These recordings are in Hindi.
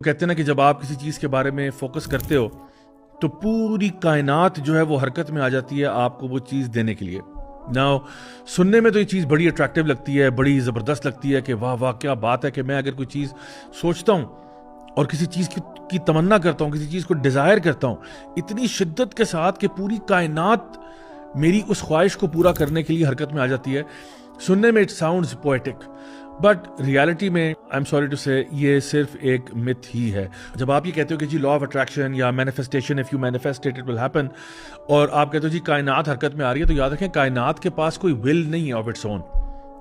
कहते हैं ना कि जब आप किसी चीज़ के बारे में फोकस करते हो तो पूरी कायनात जो है वो हरकत में आ जाती है आपको वो चीज़ देने के लिए। नाउ सुनने में तो ये चीज़ बड़ी अट्रैक्टिव लगती है, बड़ी ज़बरदस्त लगती है कि वाह वाह क्या बात है कि मैं अगर कोई चीज़ सोचता हूँ और किसी चीज़ की तमन्ना करता हूँ, किसी चीज़ को डिज़ायर करता हूँ इतनी शिद्दत के साथ कि पूरी कायनात मेरी उस ख्वाहिश को पूरा करने के लिए हरकत में आ जाती है। सुनने में it sounds poetic, but reality में आई एम सॉरी टू से ये सिर्फ एक मिथ ही है। जब आप ये कहते हो कि जी लॉ ऑफ अट्रैक्शन या manifestation, if you manifest it will happen, और आप कहते हो जी कायनात हरकत में आ रही है, तो याद रखें कायनात के पास कोई विल नहीं है ऑफ इट्स ओन,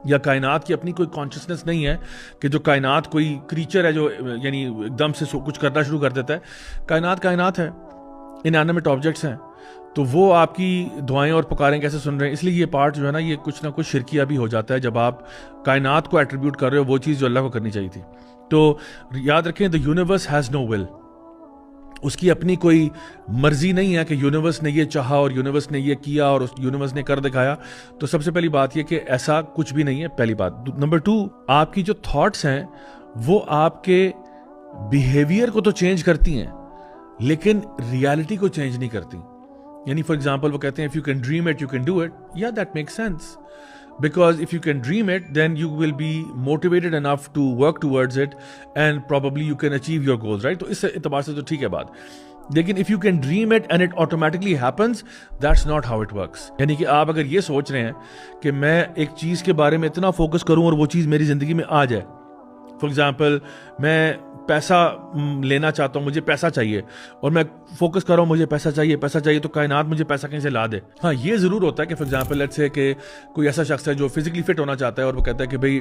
या कायनात की अपनी कोई कॉन्शियसनेस नहीं है कि जो कायनात कोई क्रीचर है जो यानी एकदम से कुछ करना शुरू कर देता है। कायनात है, इनएनिमेट ऑब्जेक्ट्स हैं, तो वो आपकी दुआएं और पुकारें कैसे सुन रहे हैं। इसलिए ये पार्ट जो है ना ये कुछ ना कुछ शिरकिया भी हो जाता है जब आप कायनात को एट्रीब्यूट कर रहे हो वो चीज़ जो अल्लाह को करनी चाहिए थी। तो याद रखें the universe has no will, उसकी अपनी कोई मर्जी नहीं है कि यूनिवर्स ने ये चाहा और यूनिवर्स ने ये किया और उस यूनिवर्स ने कर दिखाया। तो सबसे पहली बात ये कि ऐसा कुछ भी नहीं है, पहली बात। नंबर 2, आपकी जो थॉट्स हैं वो आपके बिहेवियर को तो चेंज करती हैं लेकिन रियलिटी को चेंज नहीं करती। यानी फॉर एग्जाम्पल वो कहते हैं if you can dream it you can do it, या that makes sense, because if you can dream it then you will be motivated enough to work towards it and probably you can achieve your goals, right. तो इस एतबार से तो ठीक है बात, लेकिन if you can dream it and it automatically happens, that's not how it works. यानी कि आप अगर ये सोच रहे हैं कि मैं एक चीज़ के बारे में इतना फोकस करूं और वो चीज़ मेरी ज़िंदगी में आ जाए, फॉर एग्जाम्पल मैं पैसा लेना चाहता हूँ, मुझे पैसा चाहिए और मैं फोकस कर रहा हूँ मुझे पैसा चाहिए, तो कायनात मुझे पैसा कहीं से ला दे। हाँ, ये ज़रूर होता है कि फॉर एग्जाम्पल लेट्स से कि कोई ऐसा शख्स है जो फिजिकली फिट होना चाहता है और वो कहता है कि भाई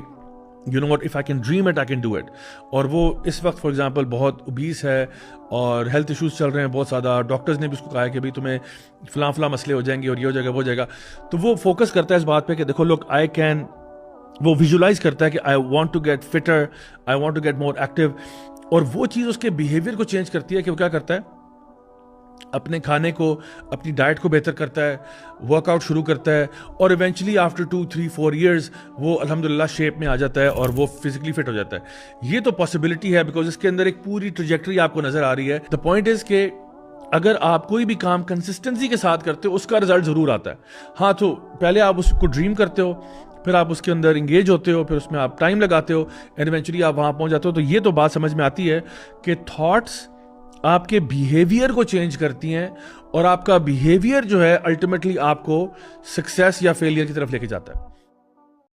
you know what, if I can dream it I can do it, और वो इस वक्त फॉर एग्जाम्पल बहुत ओबीस है और हेल्थ इश्यूज़ चल रहे हैं बहुत ज़्यादा, डॉक्टर्स ने भी उसको कहा है कि भाई तुम्हें फलां मसले हो जाएंगे और ये हो जाएगा वो हो जाएगा, तो वो फोकस करता है इस बात पर कि देखो लोग आई कैन, वो विजुलाइज करता है कि I want to get fitter, I want to get more active, और वो चीज़ उसके बिहेवियर को चेंज करती है कि वो क्या करता है, अपने खाने को, अपनी डाइट को बेहतर करता है, वर्कआउट शुरू करता है और इवेंचुअली आफ्टर 2, 3, 4 ईयर्स वो अल्हम्दुलिल्लाह शेप में आ जाता है और वो फिजिकली फिट हो जाता है। ये तो पॉसिबिलिटी है बिकॉज इसके अंदर एक पूरी ट्रैजेक्टरी आपको नजर आ रही है। द पॉइंट इज के अगर आप कोई भी काम कंसिस्टेंसी के साथ करते हो उसका रिजल्ट जरूर आता है। हाँ, तो पहले आप उसको ड्रीम करते हो, फिर आप उसके अंदर इंगेज होते हो, फिर उसमें आप टाइम लगाते हो एंड इवेंचुअली आप वहाँ पहुँच जाते हो। तो ये तो बात समझ में आती है कि थॉट्स आपके बिहेवियर को चेंज करती हैं और आपका बिहेवियर जो है अल्टीमेटली आपको सक्सेस या फेलियर की तरफ लेके जाता है।